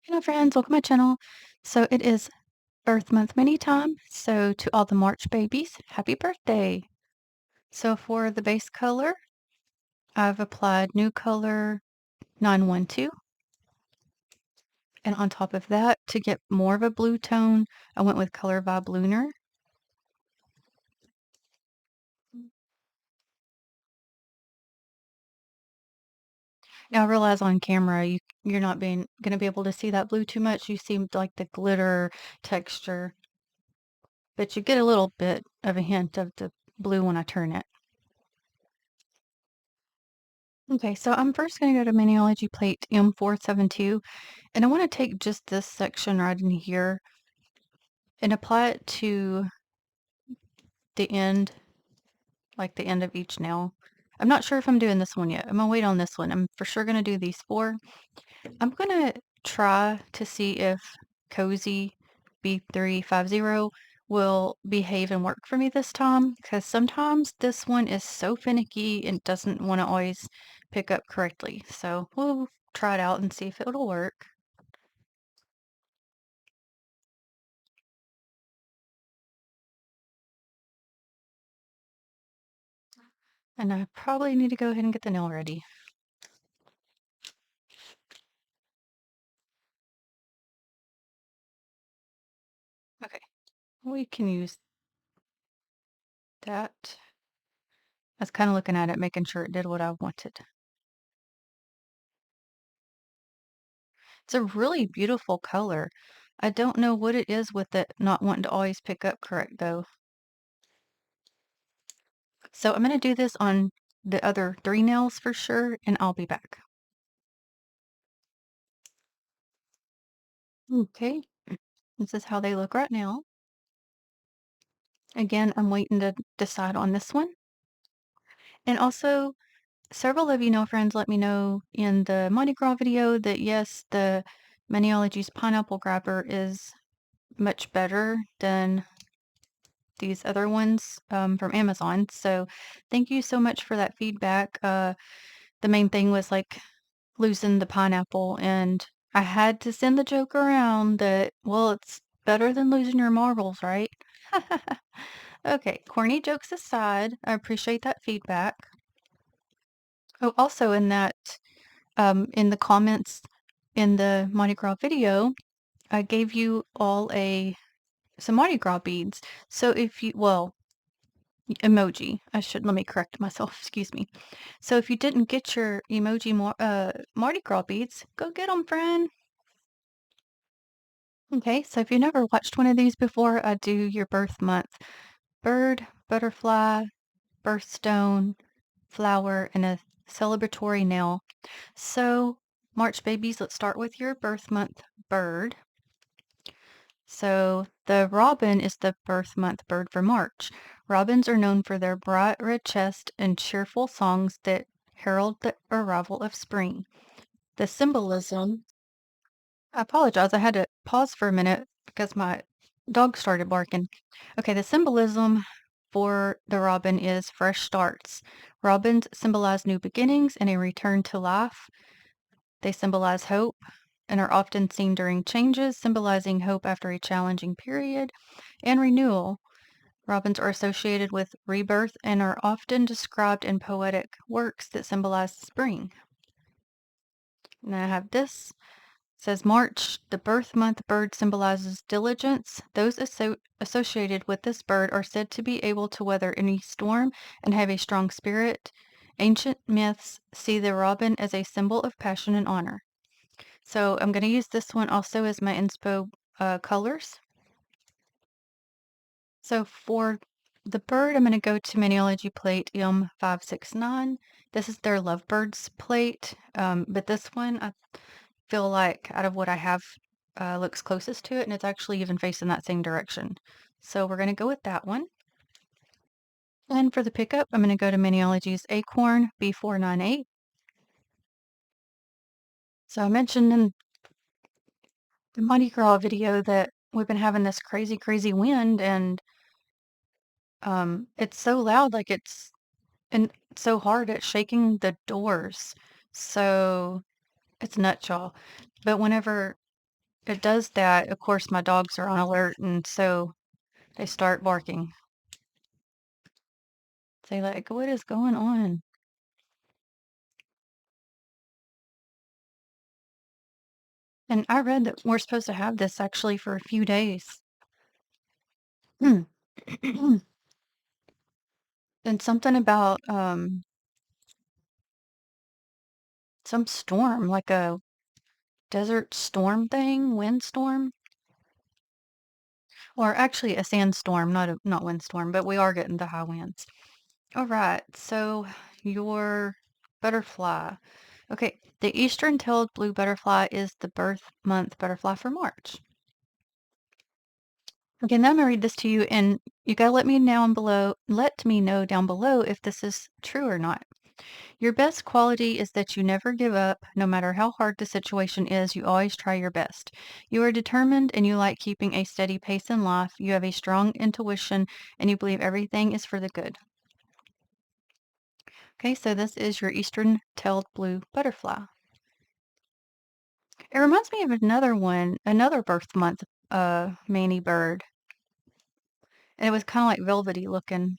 Hello friends, welcome to my channel. So it is Earth Month mini time. So to all the March babies, happy birthday. So for the base color, I've applied New Color 912. And on top of that, to get more of a blue tone, I went with Color Vibe Lunar. Now I realize on camera you're not gonna be able to see that blue too much. You see like the glitter texture, but you get a little bit of a hint of the blue when I turn it. Okay, so I'm first going to go to Maniology Plate M472, and I want to take just this section right in here and apply it to the end, like the end of each nail. I'm not sure if I'm doing this one yet. I'm going to wait on this one. I'm for sure going to do these four. I'm going to try to see if Cozy B350 will behave and work for me this time, because sometimes this one is so finicky and doesn't want to always pick up correctly. So we'll try it out and see if it'll work. And I probably need to go ahead and get the nail ready. Okay, we can use that. I was kind of looking at it, making sure it did what I wanted. It's a really beautiful color. I don't know what it is with it not wanting to always pick up correct though. So I'm going to do this on the other three nails for sure, and I'll be back. Okay, this is how they look right now. Again, I'm waiting to decide on this one. And also, several of you know friends let me know in the Mardi Gras video that yes, the Maniology's Pineapple Grabber is much better than these other ones from Amazon. So thank you so much for that feedback. The main thing was like losing the pineapple, and I had to send the joke around that, well, it's better than losing your marbles, right? Okay, corny jokes aside, I appreciate that feedback. Oh, also in that, in the comments in the Mardi Gras video, I gave you all some Mardi Gras beads. So if you, well, emoji. Let me correct myself, excuse me. So if you didn't get your Mardi Gras beads, go get them, friend. Okay, so if you never watched one of these before, I do your birth month. Bird, butterfly, birthstone, flower, and a celebratory nail. So, March babies, let's start with your birth month bird. So, the robin is the birth month bird for March. Robins are known for their bright red chest and cheerful songs that herald the arrival of spring. The symbolism, I apologize, I had to pause for a minute because my dog started barking. Okay, the symbolism for the robin is fresh starts. Robins symbolize new beginnings and a return to life. They symbolize hope and are often seen during changes, symbolizing hope after a challenging period and renewal. Robins are associated with rebirth and are often described in poetic works that symbolize spring. And I have this. It says March, the birth month bird symbolizes diligence. Those associated with this bird are said to be able to weather any storm and have a strong spirit. Ancient myths see the robin as a symbol of passion and honor. So I'm going to use this one also as my inspo colors. So for the bird, I'm going to go to Maniology Plate M569. This is their Lovebirds plate, but this one I feel like out of what I have looks closest to it, and it's actually even facing that same direction. So we're going to go with that one. And for the pickup, I'm going to go to Maniology's Acorn B498. So I mentioned in the Mardi Gras video that we've been having this crazy, crazy wind, and it's so loud, like and so hard at shaking the doors. So it's nuts, y'all. But whenever it does that, of course, my dogs are on alert, and so they start barking. Say, like, "What is going on?" And I read that we're supposed to have this actually for a few days. Hmm. And something about, some storm, like a desert storm thing, windstorm, or actually a sandstorm, not windstorm, but we are getting the high winds. All right, so your butterfly. Okay, the eastern-tailed blue butterfly is the birth month butterfly for March. Okay, now I'm gonna read this to you, and you gotta let me know down below if this is true or not. Your best quality is that you never give up. No matter how hard the situation is, you always try your best. You are determined and you like keeping a steady pace in life. You have a strong intuition and you believe everything is for the good. Okay, so this is your eastern-tailed blue butterfly. It reminds me of another one, another birth month Manny bird. And it was kind of like velvety looking.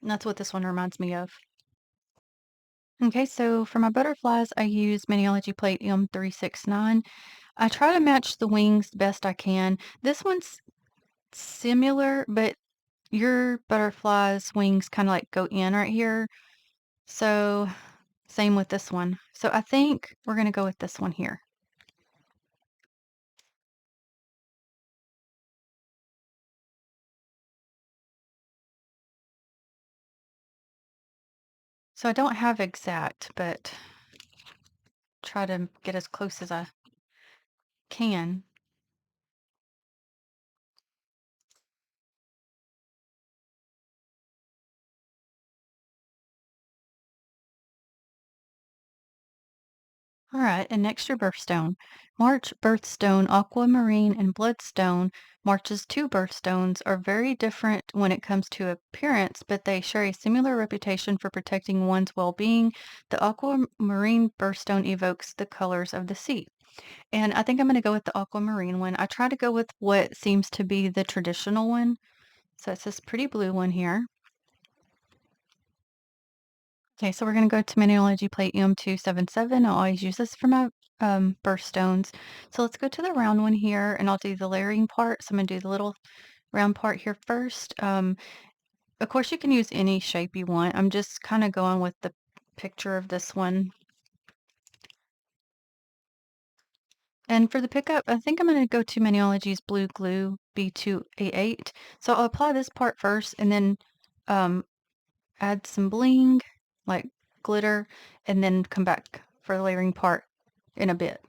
And that's what this one reminds me of. Okay, so for my butterflies, I use Maniology Plate M369. I try to match the wings the best I can. This one's similar, but your butterfly's wings kind of like go in right here. So same with this one. So I think we're going to go with this one here. So I don't have exact, but try to get as close as I can. All right, and next your birthstone. March birthstone, aquamarine, and bloodstone. March's two birthstones are very different when it comes to appearance, but they share a similar reputation for protecting one's well-being. The aquamarine birthstone evokes the colors of the sea. And I think I'm going to go with the aquamarine one. I try to go with what seems to be the traditional one. So it's this pretty blue one here. Okay, so we're going to go to Mineralogy Plate M277. I'll always use this for my birthstones. So let's go to the round one here, and I'll do the layering part. So I'm going to do the little round part here first. Of course, you can use any shape you want. I'm just kind of going with the picture of this one. And for the pickup, I think I'm going to go to Maniology's Blue Glue B2A8. So I'll apply this part first, and then um, add some bling, like glitter, and then come back for the layering part in a bit.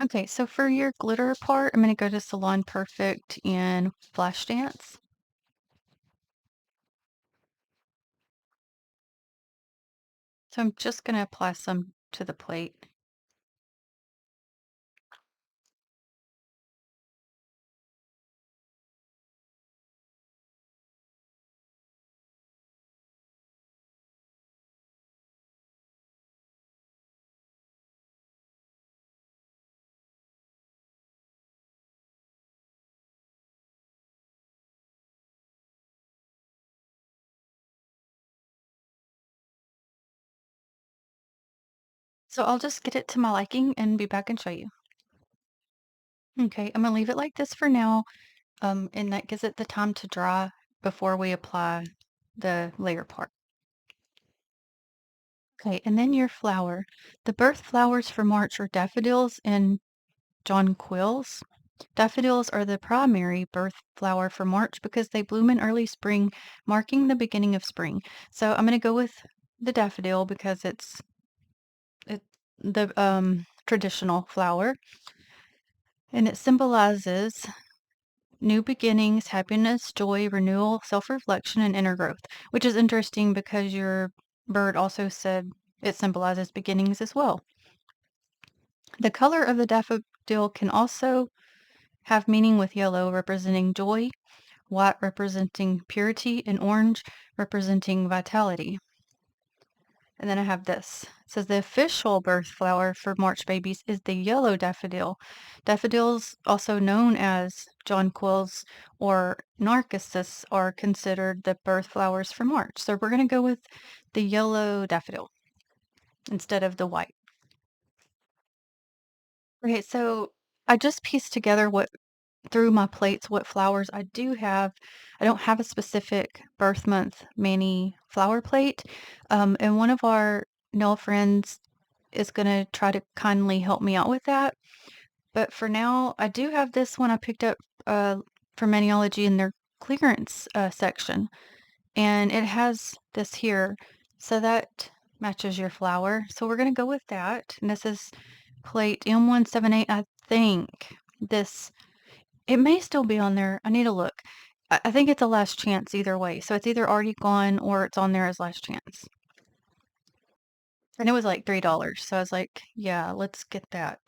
Okay, so for your glitter part, I'm going to go to Salon Perfect in Flash Dance. So I'm just going to apply some to the plate. So I'll just get it to my liking and be back and show you. Okay, I'm going to leave it like this for now, and that gives it the time to dry before we apply the layer part. Okay, and then your flower. The birth flowers for March are daffodils and jonquils. Daffodils are the primary birth flower for March because they bloom in early spring, marking the beginning of spring. So I'm going to go with the daffodil because it's the traditional flower, and it symbolizes new beginnings, happiness, joy, renewal, self-reflection, and inner growth, which is interesting because your bird also said it symbolizes beginnings as well. The color of the daffodil can also have meaning with yellow representing joy, white representing purity, and orange representing vitality. And then I have this. It says the official birth flower for March babies is the yellow daffodil. Daffodils, also known as jonquils or narcissus, are considered the birth flowers for March. So we're going to go with the yellow daffodil instead of the white. Okay, so I just pieced together what through my plates what flowers I do have. I don't have a specific birth month Manny flower plate. And one of our Nell friends is going to try to kindly help me out with that. But for now, I do have this one I picked up from Maniology in their clearance section. And it has this here. So that matches your flower. So we're going to go with that. And this is plate M178. I think this it may still be on there. I need to look. I think it's a last chance either way. So it's either already gone or it's on there as last chance. And it was like $3. So I was like, yeah, let's get that.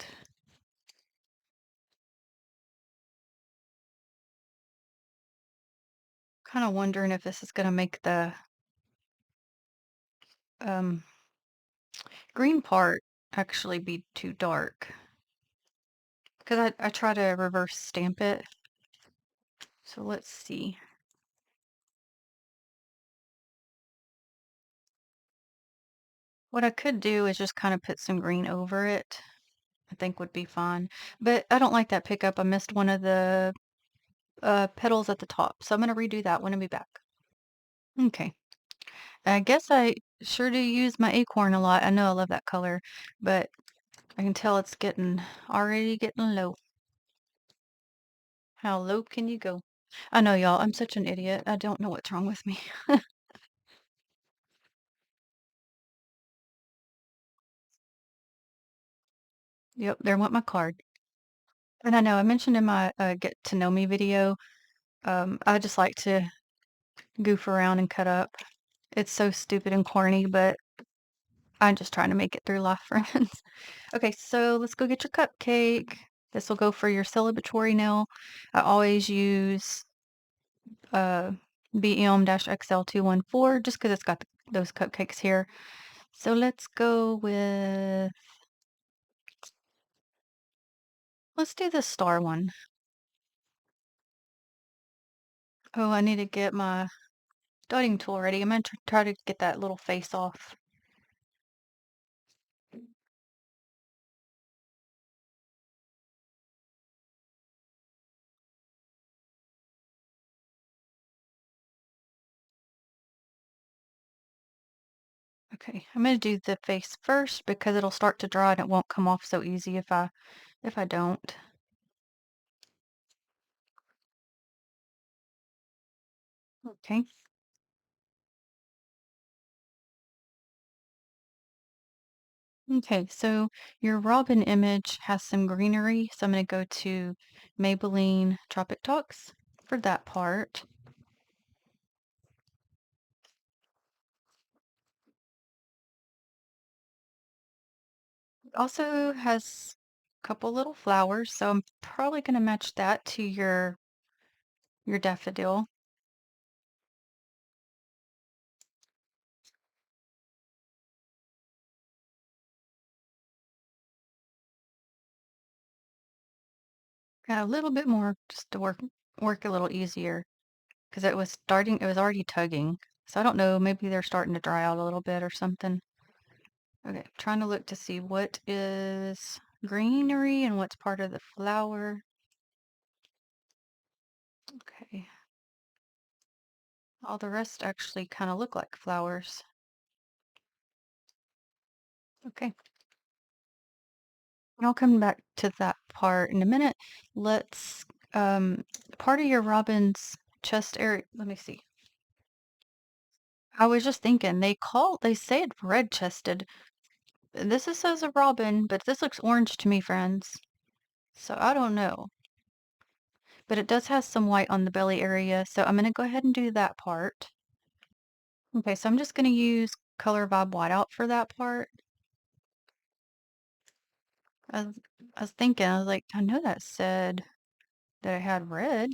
Kind of wondering if this is going to make the um, green part actually be too dark. Because I try to reverse stamp it. So let's see. What I could do is just kind of put some green over it. I think would be fine. But I don't like that pickup. I missed one of the petals at the top. So I'm going to redo that when I be back. Okay. I guess I sure do use my Acorn a lot. I know I love that color, but I can tell it's already getting low. How low can you go? I know, y'all. I'm such an idiot. I don't know what's wrong with me. Yep, there went my card. And I know I mentioned in my get to know me video, I just like to goof around and cut up. It's so stupid and corny, but I'm just trying to make it through life, friends. Okay, so let's go get your cupcake. This will go for your celebratory nail. I always use BM-XL214 just because it's got those cupcakes here. So let's do the star one. Oh, I need to get my dotting tool ready. I'm going to try to get that little face off. Okay, I'm going to do the face first because it'll start to dry and it won't come off so easy if I don't. Okay. Okay, so your robin image has some greenery, so I'm going to go to Maybelline Tropic Talks for that part. It also has a couple little flowers, so I'm probably going to match that to your daffodil. Got a little bit more just to work a little easier because it was already tugging. So I don't know, maybe they're starting to dry out a little bit or something. Okay, trying to look to see what is greenery and what's part of the flower. Okay. All the rest actually kind of look like flowers. Okay. And I'll come back to that part in a minute. Let's, part of your robin's chest area, let me see. I was just thinking, they say it red-chested. Says a robin, but this looks orange to me, friends. So I don't know. But it does have some white on the belly area, so I'm going to go ahead and do that part. Okay, so I'm just going to use color vibe white out for that part. I was, I was thinking, I was like, I know that said that it had red.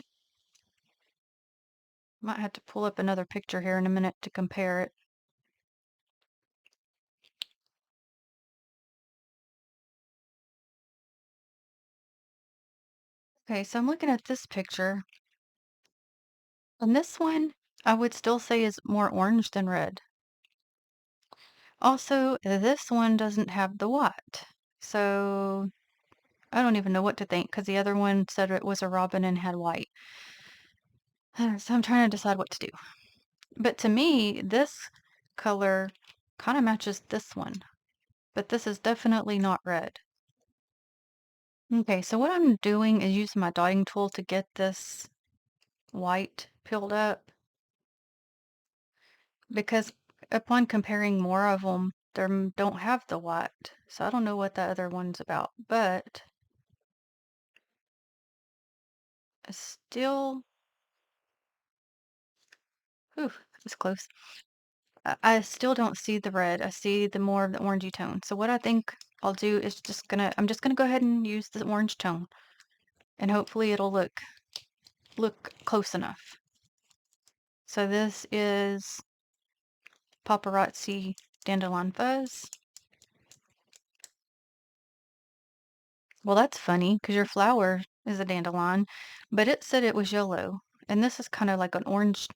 Might have to pull up another picture here in a minute to compare it. Okay, so I'm looking at this picture, and this one I would still say is more orange than red. Also, this one doesn't have the white. So I don't even know what to think because the other one said it was a robin and had white. So I'm trying to decide what to do. But to me, this color kind of matches this one, but this is definitely not red. Okay, so what I'm doing is using my dotting tool to get this white peeled up because upon comparing more of them, they don't have the white. So I don't know what that other one's about, but I still, whew, that was close. I still don't see the red. I see the more of the orangey tone. So what I think I'll do is I'm just gonna go ahead and use the orange tone and hopefully it'll look close enough. So this is Paparazzi Dandelion Fuzz. Well, that's funny because your flower is a dandelion, but it said it was yellow. And this is kind of like an orange.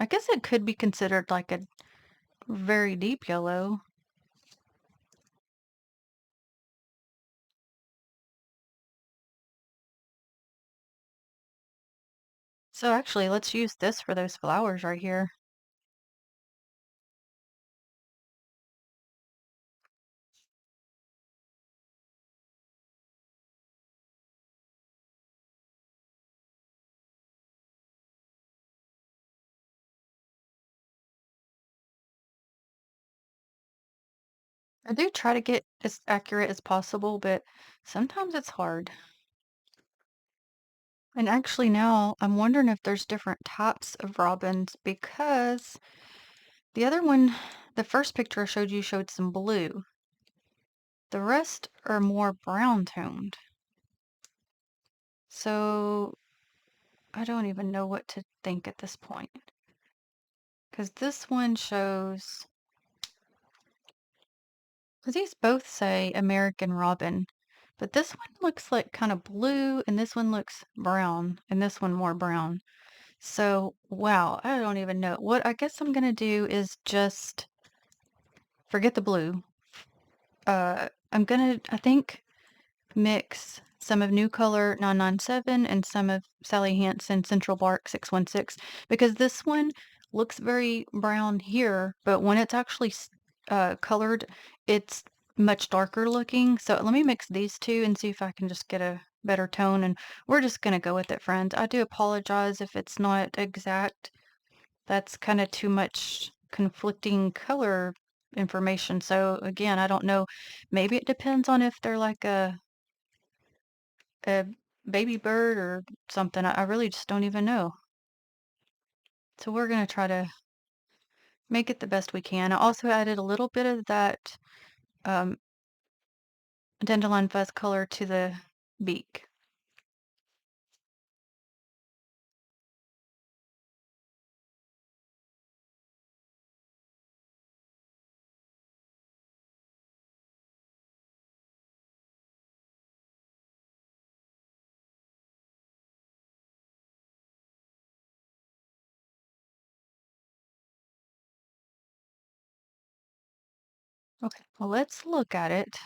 I guess it could be considered like a very deep yellow. So actually, let's use this for those flowers right here. I do try to get as accurate as possible, but sometimes it's hard. And actually now I'm wondering if there's different types of robins because the other one, the first picture I showed you showed some blue. The rest are more brown toned. So I don't even know what to think at this point. Because this one shows, because these both say American Robin, but this one looks like kind of blue and this one looks brown and this one more brown. So, wow, I don't even know. What I guess I'm gonna do is just forget the blue. I'm gonna, I think, mix some of New Color 997 and some of Sally Hansen Central Bark 616 because this one looks very brown here, but when it's actually colored, it's much darker looking. So let me mix these two and see if I can just get a better tone. And we're just gonna go with it, friends. I do apologize if it's not exact. That's kind of too much conflicting color information. So again, I don't know. Maybe it depends on if they're like a baby bird or something. I really just don't even know. So we're gonna try to make it the best we can. I also added a little bit of that um, dandelion fuzz color to the beak. Okay, well, let's look at it.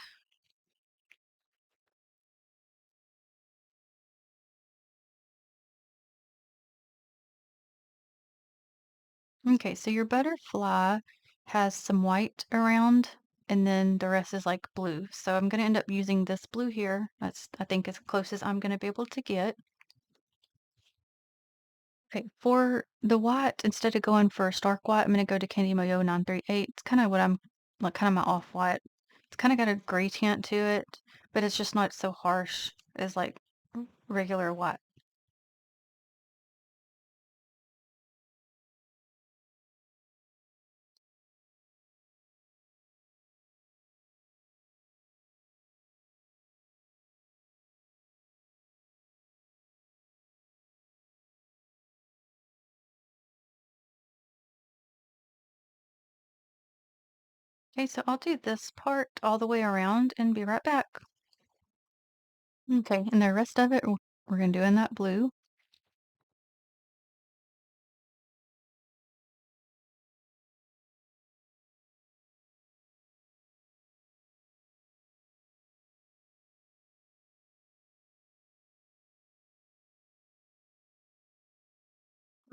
Okay, so your butterfly has some white around and then the rest is like blue. So I'm gonna end up using this blue here. That's, I think, as close as I'm gonna be able to get. Okay, for the white, instead of going for a stark white, I'm gonna go to Candy Moyo 938. It's kind of what I'm like, kind of my off white. It's kind of got a gray tint to it, but it's just not so harsh as like regular white. Okay, so I'll do this part all the way around and be right back. Okay, and the rest of it we're gonna do in that blue.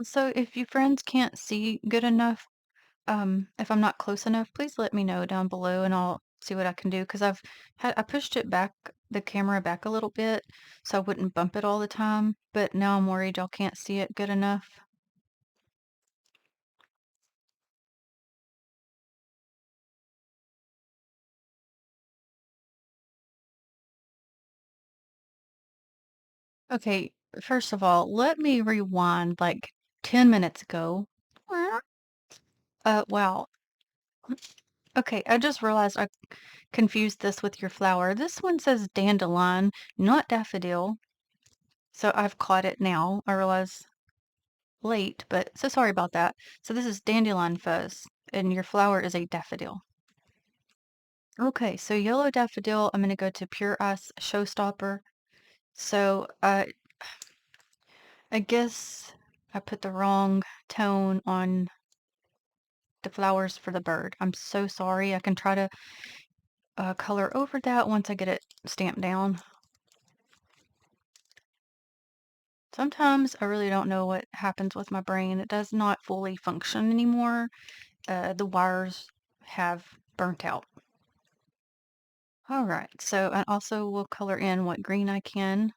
So if you friends can't see good enough, if I'm not close enough, please let me know down below and I'll see what I can do because I pushed it back, the camera back a little bit so I wouldn't bump it all the time, but now I'm worried y'all can't see it good enough. Okay, first of all, let me rewind like 10 minutes ago. Wow. Okay, I just realized I confused this with your flower. This one says dandelion, not daffodil. So I've caught it now. I realize late, but so sorry about that. So this is dandelion fuzz, and your flower is a daffodil. Okay, so yellow daffodil, I'm going to go to Pure Ice Showstopper. So I guess I put the wrong tone on the flowers for the bird. I'm so sorry. I can try to color over that once I get it stamped down. Sometimes I really don't know what happens with my brain. It does not fully function anymore. The wires have burnt out. All right, so I also will color in what green I can.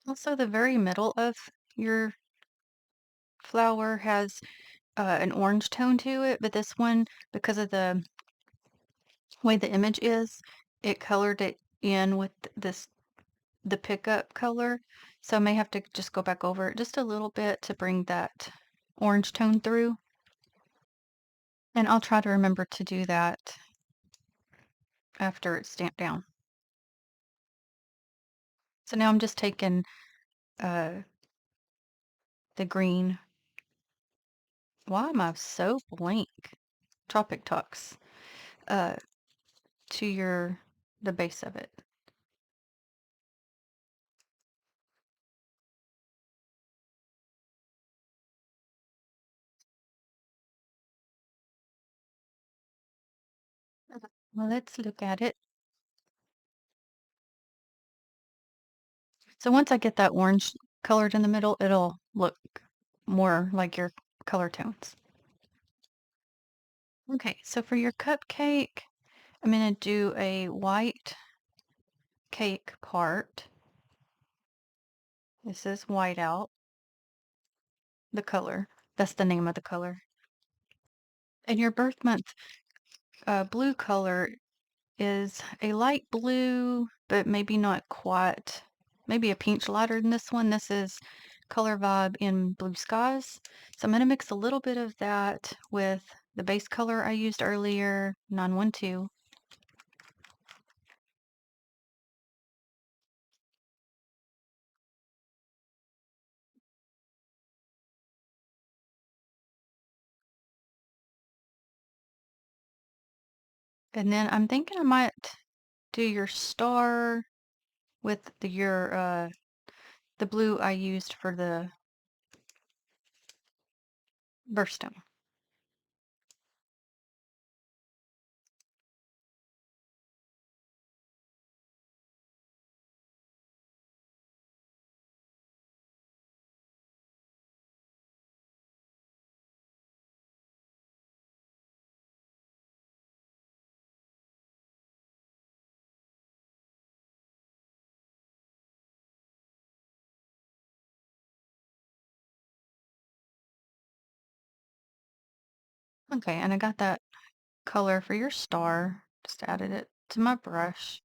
Also, the very middle of your flower has an orange tone to it, but this one, because of the way the image is, it colored it in with the pickup color. So I may have to just go back over it just a little bit to bring that orange tone through. And I'll try to remember to do that after it's stamped down. So now I'm just taking uh, the green. Why am I so blank? Tropic Tux uh, to the base of it. Well, let's look at it. So once I get that orange colored in the middle, it'll look more like your color tones. Okay, so for your cupcake, I'm going to do a white cake part. This is white out, the color. That's the name of the color. And your birth month blue color is a light blue, but maybe not quite, maybe a pinch lighter than this one. This is Color Vibe in Blue Skies. So I'm going to mix a little bit of that with the base color I used earlier, 912. And then I'm thinking I might do your star with the blue I used for the birthstone. Okay, and I got that color for your star. Just added it to my brush.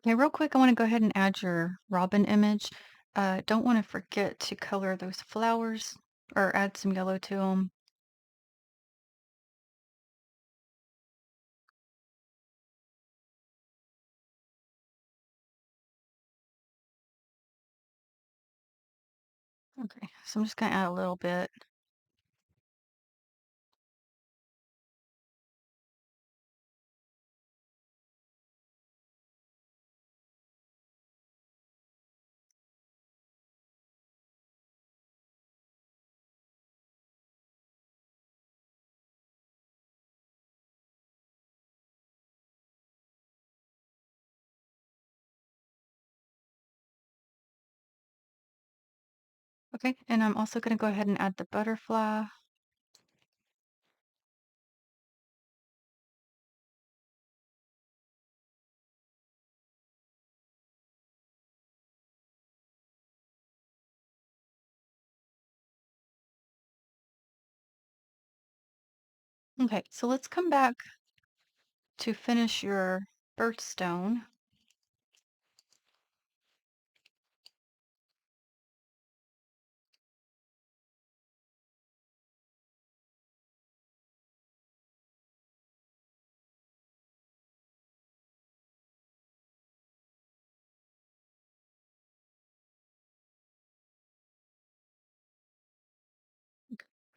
Okay, real quick, I want to go ahead and add your robin image. Don't want to forget to color those flowers or add some yellow to them. Okay, so I'm just gonna add a little bit. Okay, and I'm also gonna go ahead and add the butterfly. Okay, so let's come back to finish your birthstone.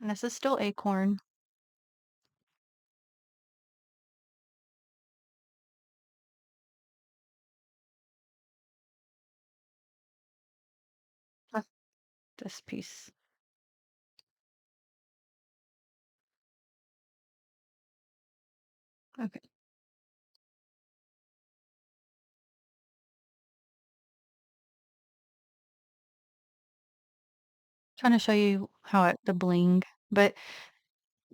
And this is still Acorn. Ah, this piece. Okay, trying to show you how it the bling, but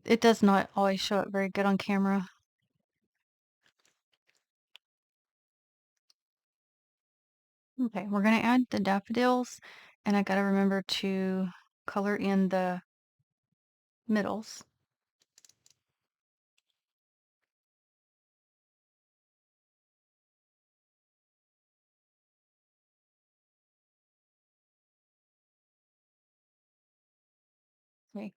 it does not always show up very good on camera. Okay, we're gonna add the daffodils, and I gotta remember to color in the middles. Okay.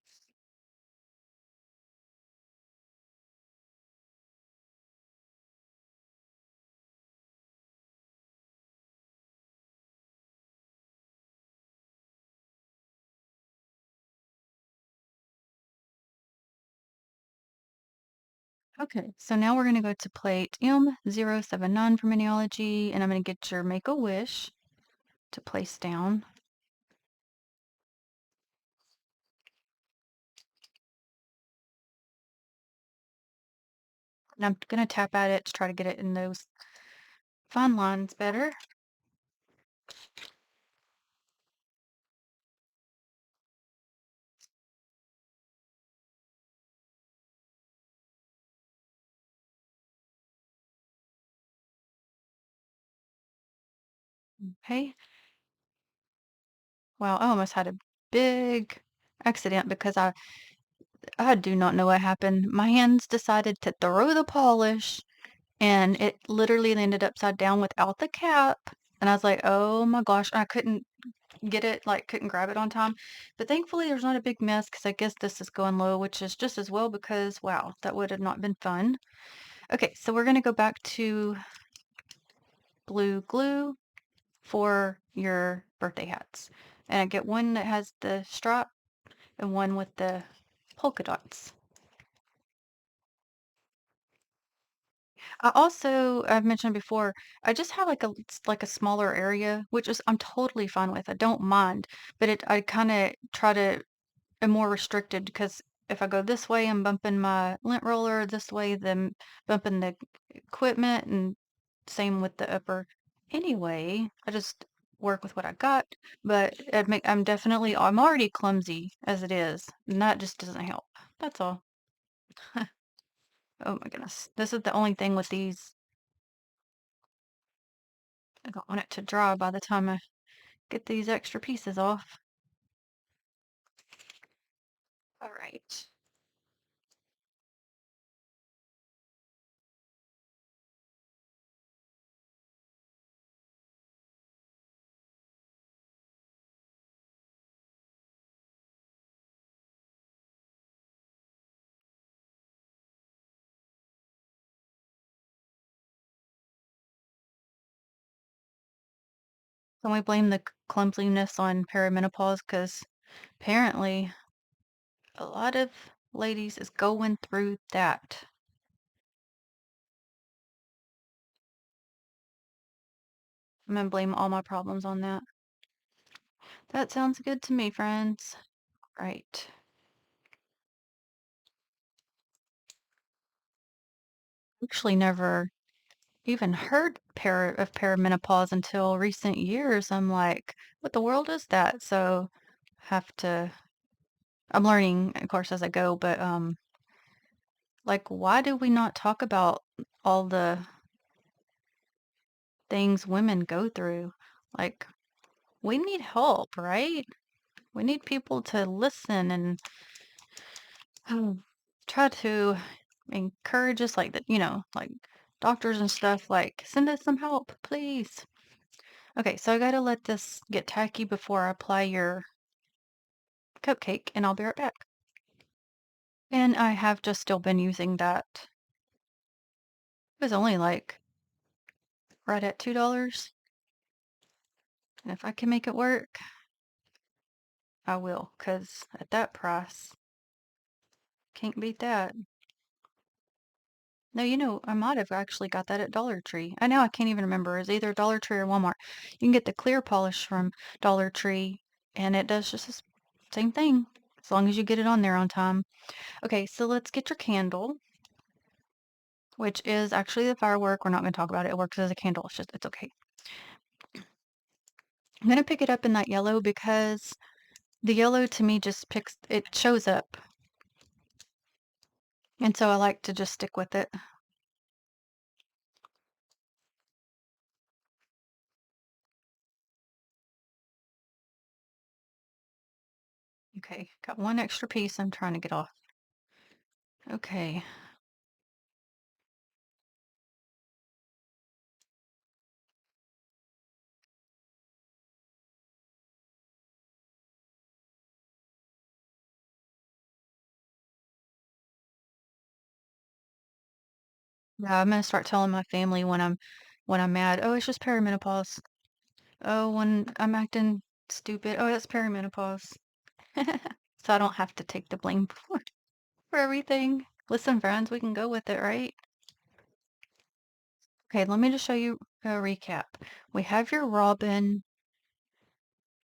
Okay, so now we're gonna go to plate M079 from Genealogy, and I'm gonna get your Make a Wish to place down. And I'm gonna tap at it to try to get it in those fine lines better. Okay. Wow, I almost had a big accident because I do not know what happened. My hands decided to throw the polish and it literally landed upside down without the cap. And I was like, oh my gosh, I couldn't get it, like couldn't grab it on time. But thankfully there's not a big mess because I guess this is going low, which is just as well because wow, that would have not been fun. Okay, so we're gonna go back to blue glue for your birthday hats. And I get one that has the stripe and one with the polka dots. I've mentioned before, I just have like like a smaller area, which is I'm totally fine with. I don't mind, but I kind of try to am more restricted because if I go this way, I'm bumping my lint roller. This way, then bumping the equipment, and same with the upper. Anyway, I just work with what I got, but I'm already clumsy as it is, and that just doesn't help. That's all. Oh my goodness. This is the only thing with these. I don't want it to dry by the time I get these extra pieces off. All right. Can we blame the clumsiness on perimenopause? Because apparently a lot of ladies is going through that. I'm gonna blame all my problems on that. That sounds good to me, friends. Right. Actually never even heard of perimenopause until recent years. I'm like, what the world is that? So have to I'm learning, of course, as I go, but like why do we not talk about all the things women go through? Like we need help, right? We need people to listen and try to encourage us like that, like doctors and stuff, like send us some help, please. Okay, so I gotta let this get tacky before I apply your cupcake, and I'll be right back. And I have just still been using that. It was only like right at $2. And if I can make it work, I will, because at that price, can't beat that. No, I might have actually got that at Dollar Tree. I know I can't even remember. It's either Dollar Tree or Walmart. You can get the clear polish from Dollar Tree, and it does just the same thing, as long as you get it on there on time. Okay, so let's get your candle, which is actually the firework. We're not going to talk about it. It works as a candle. It's okay. I'm going to pick it up in that yellow because the yellow to me just it shows up. And so I like to just stick with it. Okay, got one extra piece I'm trying to get off. Okay. Yeah, I'm gonna start telling my family when I'm mad. Oh, it's just perimenopause. Oh, when I'm acting stupid. Oh, that's perimenopause. So I don't have to take the blame for everything. Listen, friends, we can go with it, right? Okay, let me just show you a recap. We have your robin.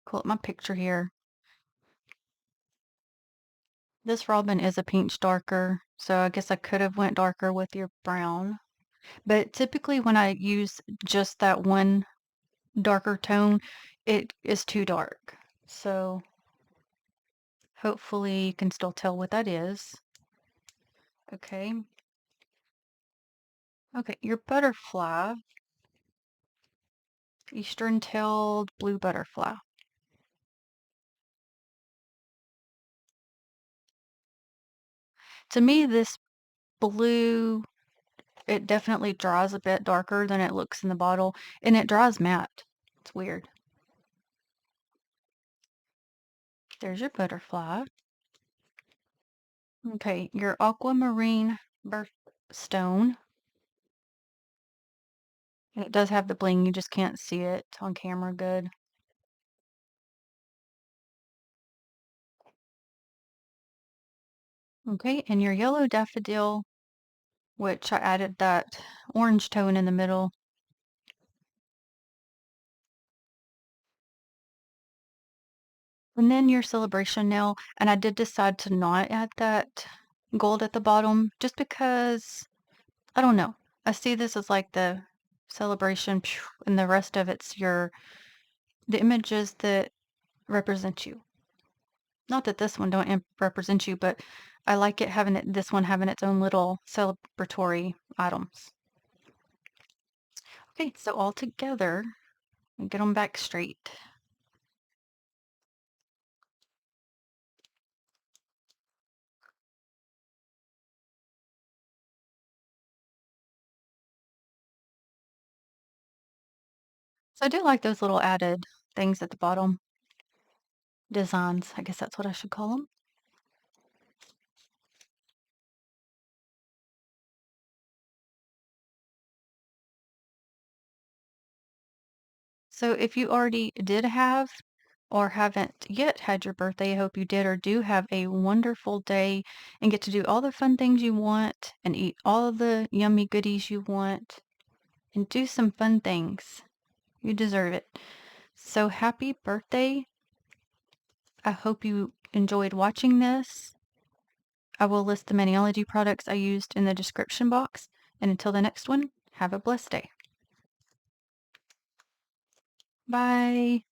Pull up my picture here. This robin is a pinch darker, so I guess I could have went darker with your brown. But typically when I use just that one darker tone, it is too dark. So hopefully you can still tell what that is. Okay. Okay, your butterfly, eastern-tailed blue butterfly. To me, this blue, it definitely dries a bit darker than it looks in the bottle, and it dries matte. It's weird. There's your butterfly. Okay, your aquamarine birthstone. And it does have the bling, you just can't see it on camera good. Okay, and your yellow daffodil, which I added that orange tone in the middle. And then your celebration nail, and I did decide to not add that gold at the bottom just because, I don't know. I see this as like the celebration, and the rest of it's the images that represent you. Not that this one don't represent you, but I like it having this one having its own little celebratory items. Okay, so all together, get them back straight. So I do like those little added things at the bottom. Designs, I guess that's what I should call them. So if you already did have or haven't yet had your birthday, I hope you did or do have a wonderful day and get to do all the fun things you want and eat all the yummy goodies you want and do some fun things. You deserve it. So happy birthday. I hope you enjoyed watching this. I will list the Maniology products I used in the description box. And until the next one, have a blessed day. Bye.